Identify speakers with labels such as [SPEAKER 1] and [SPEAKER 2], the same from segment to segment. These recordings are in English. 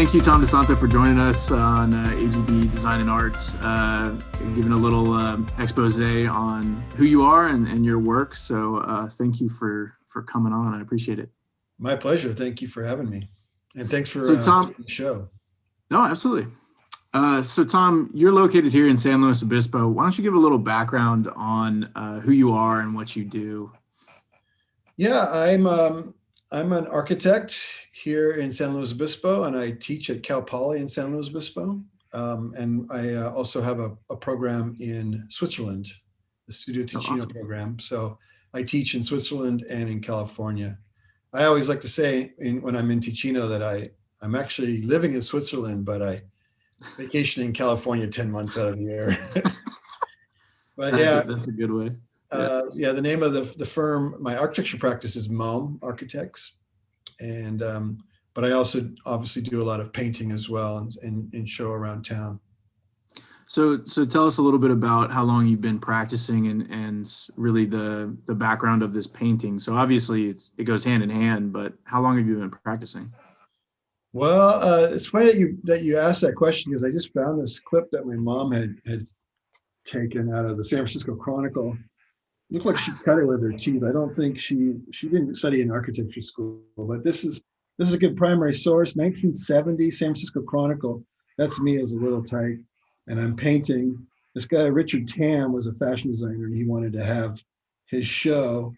[SPEAKER 1] thank you, Tom Santo, for joining us on AGD Design and Arts, giving a little expose on who you are and your work. So thank you for coming on. I appreciate it.
[SPEAKER 2] My pleasure. Thank you for having me. And thanks for
[SPEAKER 1] Tom,
[SPEAKER 2] the show.
[SPEAKER 1] No, absolutely. So Tom, you're located here in San Luis Obispo. Why don't you give a little background on who you are and what you do?
[SPEAKER 2] Yeah, I'm an architect here in San Luis Obispo, and I teach at Cal Poly in San Luis Obispo. And I also have a program in Switzerland, the Studio Ticino program. So I teach in Switzerland and in California. I always like to say when I'm in Ticino that I'm actually living in Switzerland, but I vacation in California 10 months out of the year. But
[SPEAKER 1] that's a good way.
[SPEAKER 2] The name of the firm, my architecture practice is M.Arch Architects. And, but I also obviously do a lot of painting as well and show around town.
[SPEAKER 1] So tell us a little bit about how long you've been practicing and really the background of this painting. So obviously it goes hand in hand, but how long have you been practicing?
[SPEAKER 2] Well, it's funny that you asked that question, because I just found this clip that my mom had taken out of the San Francisco Chronicle. It looked like she cut it with her teeth. I don't think she didn't study in architecture school, but this is a good primary source. 1970 San Francisco Chronicle. That's me as a little tyke, and I'm painting. This guy Richard Tam was a fashion designer, and he wanted to have his show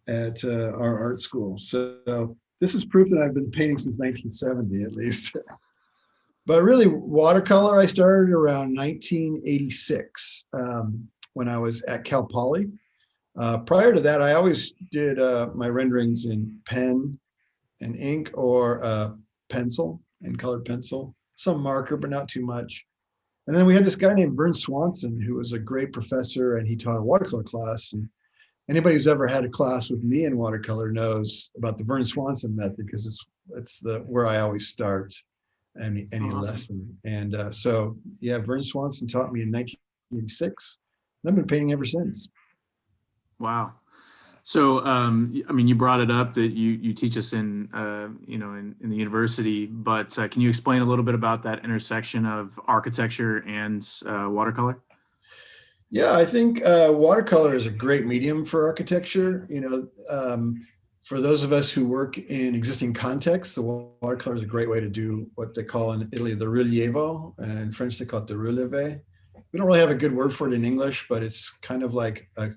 [SPEAKER 2] at our art school. So this is proof that I've been painting since 1970 at least. But really, watercolor I started around 1986 when I was at Cal Poly. Prior to that, I always did my renderings in pen and ink or pencil and colored pencil, some marker, but not too much. And then we had this guy named Vern Swanson, who was a great professor, and he taught a watercolor class. And anybody who's ever had a class with me in watercolor knows about the Vern Swanson method, because it's where I always start any lesson. And so Vern Swanson taught me in 1986, and I've been painting ever since.
[SPEAKER 1] Wow. So, you brought it up that you teach us in the university, but can you explain a little bit about that intersection of architecture and watercolor?
[SPEAKER 2] Yeah, I think watercolor is a great medium for architecture. For those of us who work in existing contexts, the watercolor is a great way to do what they call in Italy the rilievo, and in French they call it the releve. We don't really have a good word for it in English, but it's kind of like a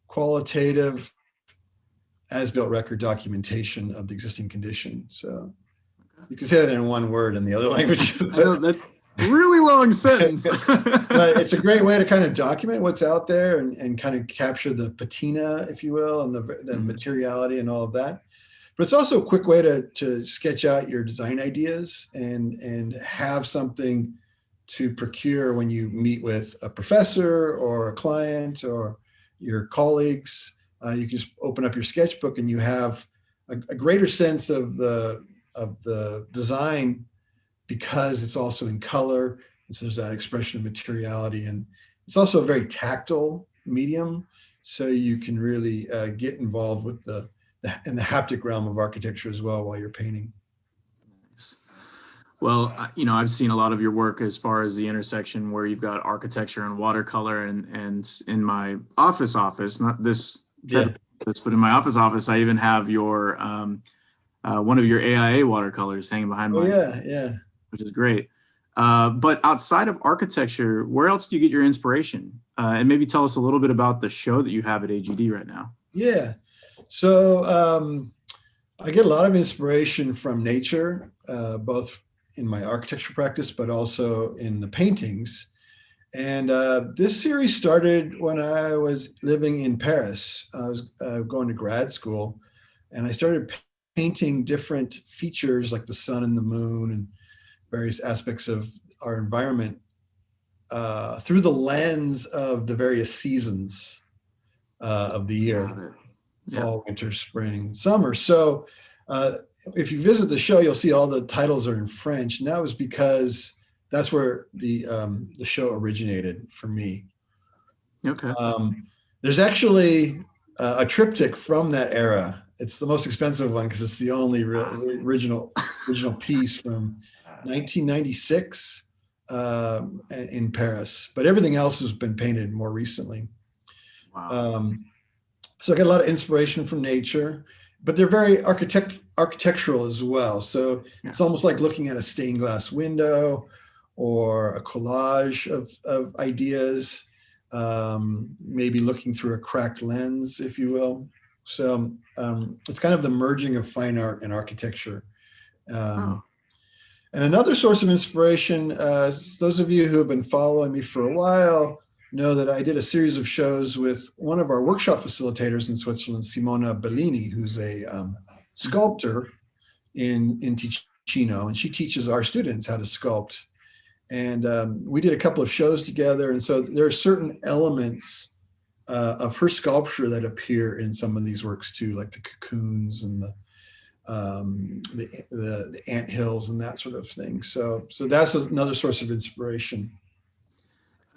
[SPEAKER 2] qualitative as-built record documentation of the existing condition. So you can say that in one word in the other language.
[SPEAKER 1] I know, that's a really long sentence.
[SPEAKER 2] But it's a great way to kind of document what's out there and kind of capture the patina, if you will, and the materiality and all of that. But it's also a quick way to sketch out your design ideas and have something to procure when you meet with a professor or a client or your colleagues. You can just open up your sketchbook and you have a greater sense of the design, because it's also in color. And so there's that expression of materiality, and it's also a very tactile medium. So you can really get involved with in the haptic realm of architecture as well while you're painting.
[SPEAKER 1] Well, I've seen a lot of your work as far as the intersection where you've got architecture and watercolor, and in my office, not this, but in my office, I even have your one of your AIA watercolors hanging behind me. Which is great. But outside of architecture, where else do you get your inspiration? And maybe tell us a little bit about the show that you have at AGD right now.
[SPEAKER 2] Yeah. So I get a lot of inspiration from nature, both in my architecture practice, but also in the paintings. And this series started when I was living in Paris. I was going to grad school, and I started painting different features like the sun and the moon and various aspects of our environment through the lens of the various seasons of the year, fall, winter, spring, summer. So if you visit the show, you'll see all the titles are in French, and that was because that's where the show originated for me.
[SPEAKER 1] Okay.
[SPEAKER 2] There's actually a triptych from that era. It's the most expensive one because it's the only original piece from 1996 in Paris, but everything else has been painted more recently.
[SPEAKER 1] Wow.
[SPEAKER 2] So I get a lot of inspiration from nature, but they're very architectural as well. So
[SPEAKER 1] Yeah.
[SPEAKER 2] it's almost like looking at a stained glass window or a collage of ideas, maybe looking through a cracked lens, if you will. So it's kind of the merging of fine art and architecture.
[SPEAKER 1] Oh.
[SPEAKER 2] And another source of inspiration, those of you who have been following me for a while know that I did a series of shows with one of our workshop facilitators in Switzerland, Simona Bellini, who's a sculptor in Ticino, and she teaches our students how to sculpt. And we did a couple of shows together. And so there are certain elements of her sculpture that appear in some of these works too, like the cocoons and the ant hills and that sort of thing. So that's another source of inspiration.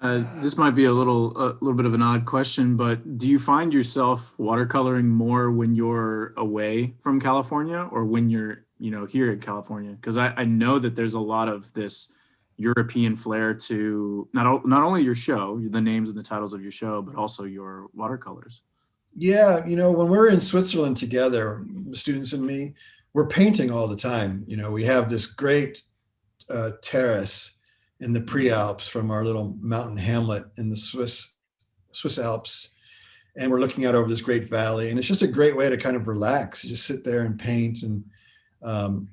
[SPEAKER 1] This might be a little bit of an odd question, but do you find yourself watercoloring more when you're away from California or when you're, here in California? Because I know that there's a lot of this European flair to not only your show, the names and the titles of your show, but also your watercolors.
[SPEAKER 2] Yeah, when we're in Switzerland together, the students and me, we're painting all the time. We have this great terrace in the Prealps from our little mountain hamlet in the Swiss Alps. And we're looking out over this great valley. And it's just a great way to kind of relax. You just sit there and paint. And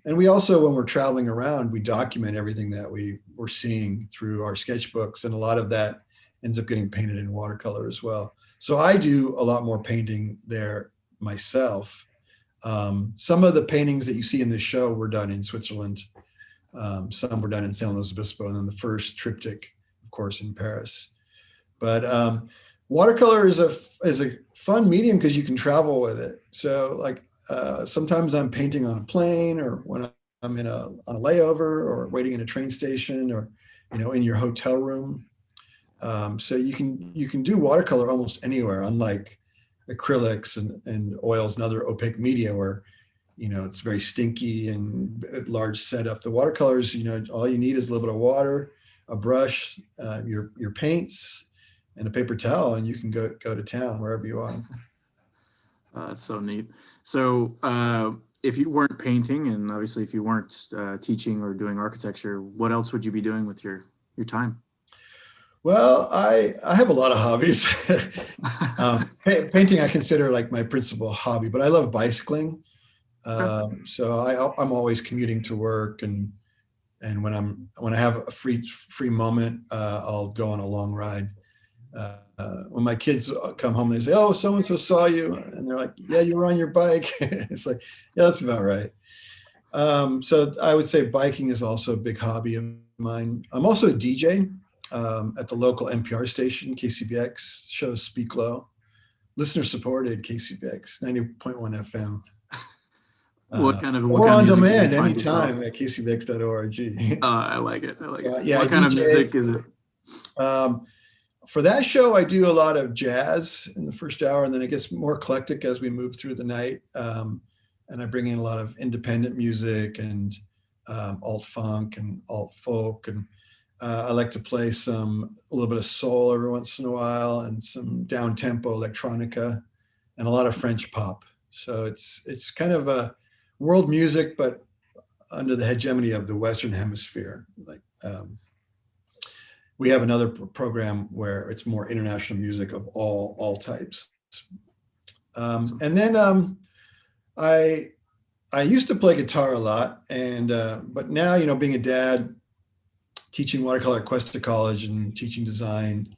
[SPEAKER 2] we also, when we're traveling around, we document everything that we're seeing through our sketchbooks. And a lot of that ends up getting painted in watercolor as well. So I do a lot more painting there myself. Some of the paintings that you see in this show were done in Switzerland. Some were done in San Luis Obispo, and then the first triptych, of course, in Paris. But watercolor is a fun medium because you can travel with it. So like sometimes I'm painting on a plane, or when I'm on a layover, or waiting in a train station, or in your hotel room. So you can do watercolor almost anywhere, unlike acrylics and oils and other opaque media where it's very stinky and large setup. The watercolors, all you need is a little bit of water, a brush, your paints, and a paper towel, and you can go to town wherever you are.
[SPEAKER 1] That's so neat. So if you weren't painting, and obviously if you weren't teaching or doing architecture, what else would you be doing with your time?
[SPEAKER 2] Well, I have a lot of hobbies. Painting I consider like my principal hobby, but I love bicycling. So I'm always commuting to work, and when I have a free moment, I'll go on a long ride. When my kids come home, they say, "Oh, so and so saw you," and they're like, "Yeah, you were on your bike." It's like, yeah, that's about right. So I would say biking is also a big hobby of mine. I'm also a DJ at the local NPR station, KCBX, shows Speak Low, listener supported KCBX 90.1 FM.
[SPEAKER 1] What kind of
[SPEAKER 2] on
[SPEAKER 1] music do you
[SPEAKER 2] demand
[SPEAKER 1] find yourself?
[SPEAKER 2] anytime at kcbx.org.
[SPEAKER 1] I like it. I like it.
[SPEAKER 2] Yeah,
[SPEAKER 1] What kind of
[SPEAKER 2] DJ.
[SPEAKER 1] music is it?
[SPEAKER 2] For that show, I do a lot of jazz in the first hour, and then it gets more eclectic as we move through the night. And I bring in a lot of independent music and alt funk and alt folk, and I like to play a little bit of soul every once in a while, and some down tempo electronica, and a lot of French pop. So it's kind of a world music, but under the hegemony of the Western Hemisphere. Like we have another program where it's more international music of all types. And then I used to play guitar a lot, and but now being a dad, teaching watercolor at Cuesta College and teaching design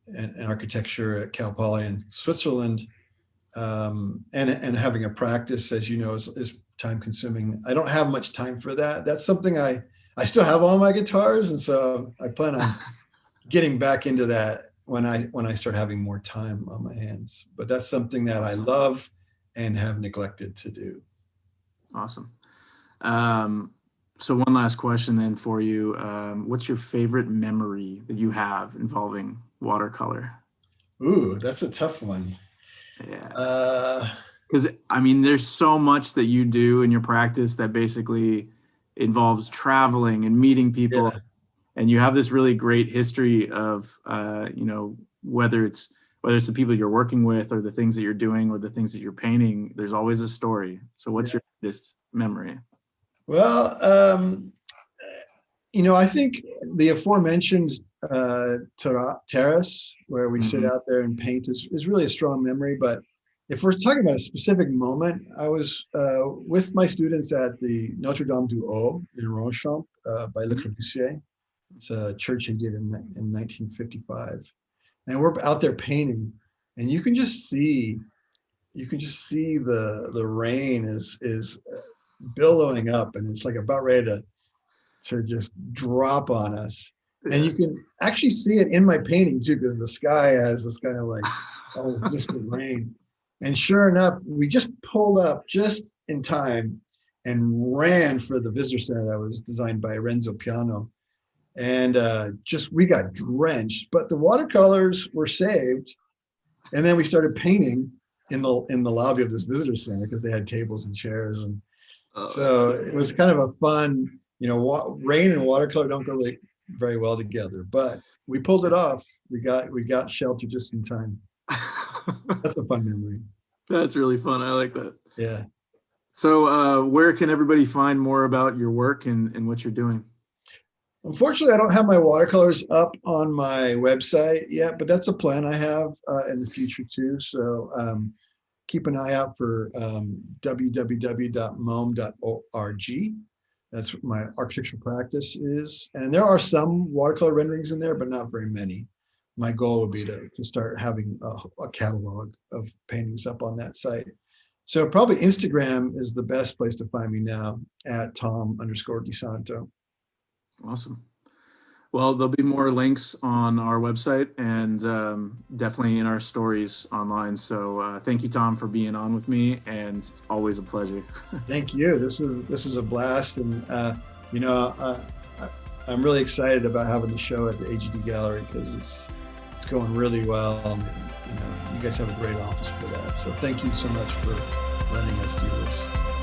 [SPEAKER 2] and architecture at Cal Poly in Switzerland, and having a practice, as you know, is time consuming. I don't have much time for that. That's something I still have all my guitars, and so I plan on getting back into that when I start having more time on my hands. But that's something that I love and have neglected to do.
[SPEAKER 1] Awesome. So one last question then for you. What's your favorite memory that you have involving watercolor?
[SPEAKER 2] Ooh, that's a tough one.
[SPEAKER 1] Yeah. Because I mean, there's so much that you do in your practice that basically involves traveling and meeting people.
[SPEAKER 2] Yeah.
[SPEAKER 1] And you have this really great history of, you know, whether it's the people you're working with or the things that you're doing or the things that you're painting, there's always a story. So what's your greatest memory?
[SPEAKER 2] Well, you know, I think the aforementioned terrace where we sit out there and paint is really a strong memory. But if we're talking about a specific moment, I was with my students at the Notre Dame du Haut in Ronchamp by Le Corbusier. It's a church he did in 1955. And we're out there painting, and you can just see the rain is billowing up, and it's like about ready to just drop on us. And you can actually see it in my painting too, because the sky has this kind of like, oh, just the rain. And sure enough, we just pulled up just in time and ran for the visitor center that was designed by Renzo Piano. And we got drenched, but the watercolors were saved. And then we started painting in the lobby of this visitor center because they had tables and chairs. And so it was kind of a fun, you know, rain and watercolor don't go really very well together, but we pulled it off. We got shelter just in time. That's a fun memory.
[SPEAKER 1] That's really fun. I like that.
[SPEAKER 2] Yeah.
[SPEAKER 1] So where can everybody find more about your work and what you're doing?
[SPEAKER 2] Unfortunately, I don't have my watercolors up on my website yet, but that's a plan I have in the future too. So keep an eye out for www.mom.org. That's what my architectural practice is. And there are some watercolor renderings in there, but not very many. My goal would be to start having a catalog of paintings up on that site. So probably Instagram is the best place to find me now at Tom_DiSanto.
[SPEAKER 1] Awesome. Well, there'll be more links on our website and definitely in our stories online. So thank you, Tom, for being on with me, and it's always a pleasure. Thank
[SPEAKER 2] you. This is a blast, and you know, I'm really excited about having the show at the AGD Gallery because it's going really well. And, you know, you guys have a great office for that. So thank you so much for letting us do this.